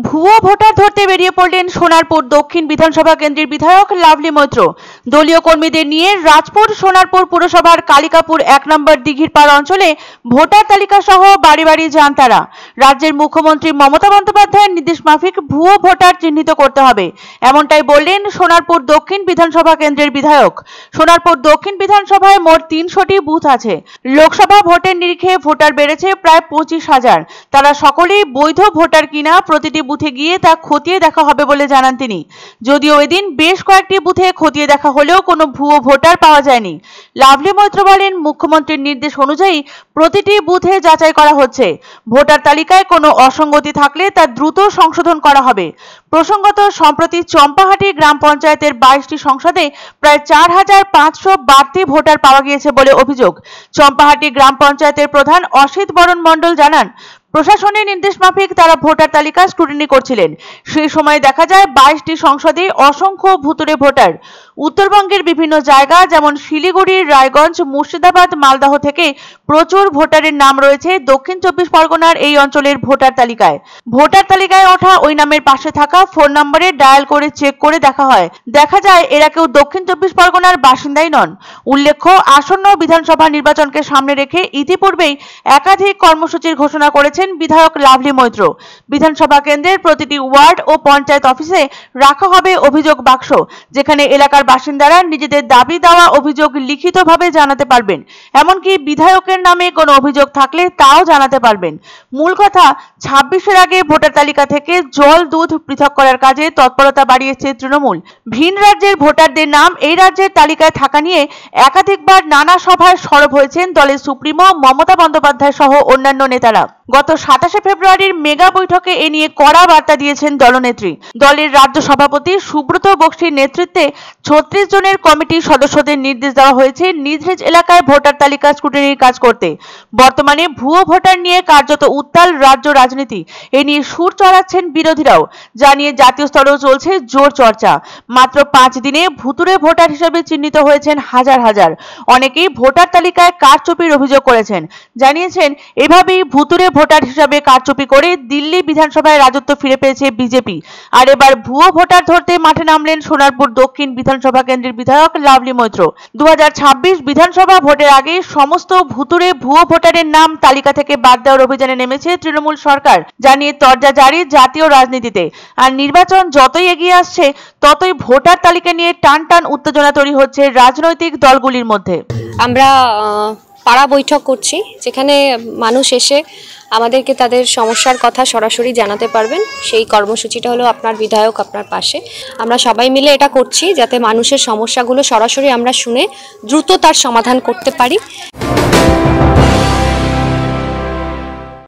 ভুয়ো ভোটার ধরতে বেরিয়ে পড়লেন সোনারপুর দক্ষিণ বিধানসভা কেন্দ্রের বিধায়ক লাভলি মৈত্র। দলীয় কর্মীদের নিয়ে রাজপুর সোনারপুর পুরসভার কালিকাপুর 1 নম্বর দিঘির পাড় অঞ্চলে ভোটার তালিকা সহ বাড়ি বাড়ি যান তারা। রাজ্যের মুখ্যমন্ত্রী মমতা বন্দ্যোপাধ্যায়ের নির্দেশ মাফিক ভুয়ো ভোটার চিহ্নিত করতে হবে, এমনটাই বললেন সোনারপুর দক্ষিণ বিধানসভা কেন্দ্রের বিধায়ক। সোনারপুর দক্ষিণ বিধানসভায় মোট 300টি বুথ আছে। লোকসভা ভোটের নিরিখে ভোটার বেড়েছে প্রায় 25,000। তারা সকলেই বৈধ ভোটার কিনা প্রতিটি বুথে গিয়ে তা খতিয়ে দেখা হবে বলে জানান তিনি। যদিও এদিন বেশ কয়েকটি বুথে খতিয়ে দেখা হলেও কোনো ভুয়ো ভোটার পাওয়া যায়নি। লাভলি মৈত্র বলেন, মুখ্যমন্ত্রীর নির্দেশ অনুযায়ী প্রতিটি বুথে যাচাই করা হচ্ছে। ভোটার তালিকায় কোনো অসঙ্গতি থাকলে তা দ্রুত সংশোধন করা হবে। প্রসঙ্গত, সম্প্রতি চম্পাহাটি গ্রাম পঞ্চায়েতের 22টি সংসদে প্রায় 4,500 বাড়তি ভোটার পাওয়া গিয়েছে বলে অভিযোগ। চম্পাহাটি গ্রাম পঞ্চায়েতের প্রধান অসিত বরণ মণ্ডল জানান, প্রশাসনের নির্দেশ মাফিক তারা ভোটার তালিকা স্ক্রুটিনি করছিলেন। সেই সময় দেখা যায় 22টি সংসদে অসংখ্য ভুতুড়ে ভোটার। উত্তরবঙ্গের বিভিন্ন জায়গা যেমন শিলিগুড়ি, রায়গঞ্জ, মুর্শিদাবাদ, মালদহ থেকে প্রচুর ভোটারের নাম রয়েছে দক্ষিণ 24 পরগনার এই অঞ্চলের ভোটার তালিকায়। ভোটার তালিকায় ওঠা ওই নামের পাশে থাকা ফোন নম্বরে ডায়াল করে চেক করে দেখা হয়। দেখা যায় এরা কেউ দক্ষিণ 24 পরগনার বাসিন্দাই নন। উল্লেখ্য, আসন্ন বিধানসভা নির্বাচনকে সামনে রেখে ইতিপূর্বেই একাধিক কর্মসূচির ঘোষণা করেছেন বিধায়ক লাভলি মৈত্র। বিধানসভা কেন্দ্রের প্রতিটি ওয়ার্ড ও পঞ্চায়েত অফিসে রাখা হবে অভিযোগ বাক্স, যেখানে এলাকার বাসিন্দারা নিজেদের দাবি দেওয়া অভিযোগ লিখিতভাবে জানাতে পারবেন। এমনকি বিধায়কের নামে কোনো অভিযোগ থাকলে তাও জানাতে পারবেন। মূল কথা, 26-এর আগে ভোটার তালিকা থেকে জল দুধ পৃথক করার কাজে তৎপরতা বাড়িয়েছে তৃণমূল। ভিন রাজ্যের ভোটারদের নাম এই রাজ্যের তালিকায় থাকা নিয়ে একাধিকবার নানা সভায় সরব হয়েছেন দলের সুপ্রিমো মমতা বন্দ্যোপাধ্যায় সহ অন্যান্য নেতারা। গত 27 ফেব্রুয়ারির মেগা বৈঠকে এ নিয়ে কড়া বার্তা দিয়েছেন দলনেত্রী। দলের রাজ্য সভাপতি সুব্রত বক্সির নেতৃত্বে 36 জনের কমিটির সদস্যদের নির্দেশ দেওয়া হয়েছে নিজ নিজ এলাকায় ভোটার তালিকা স্ক্রুটিনির কাজ করতে। বর্তমানে ভুয়ো ভোটার নিয়ে কার্যত উত্তাল রাজ্য রাজনীতি। এ নিয়ে সুর চড়াচ্ছেন বিরোধীরাও, যা নিয়ে জাতীয় স্তরেও চলছে জোর চর্চা। মাত্র 5 দিনে ভুতুড়ে ভোটার হিসেবে চিহ্নিত হয়েছেন হাজার হাজার। অনেকেই ভোটার তালিকায় কারচুপির অভিযোগ করেছেন। জানিয়েছেন, এভাবেই ভুতুড়ে ভোটার হিসাবে কারচুপি করে দিল্লি বিধানসভায় রাজত্ব ফিরে পেয়েছে বিজেপি। আর এবার ভুয়ো ভোটার ধরতে মাঠে নামলেন সোনারপুর দক্ষিণ বিধানসভা কেন্দ্রের বিধায়ক লাভলি মৈত্র। 2026 বিধানসভা ভোটের আগে সমস্ত ভুতুড়ে ভুয়ো ভোটারের নাম তালিকা থেকে বাদ দেওয়ার অভিযানে নেমেছে তৃণমূল সরকার, যা নিয়ে তরজা জারি জাতীয় রাজনীতিতে। আর নির্বাচন যতই এগিয়ে আসছে ততই ভোটার তালিকা নিয়ে টান টান উত্তেজনা তৈরি হচ্ছে রাজনৈতিক দলগুলির মধ্যে। আমরা পাড়া বৈঠক করছি, যেখানে মানুষ এসে আমাদেরকে তাদের সমস্যার কথা সরাসরি জানাতে পারবেন। সেই কর্মসূচিটা হলো আপনার বিধায়ক আপনার পাশে। আমরা সবাই মিলে এটা করছি যাতে মানুষের সমস্যাগুলো সরাসরি আমরা শুনে দ্রুত তার সমাধান করতে পারি।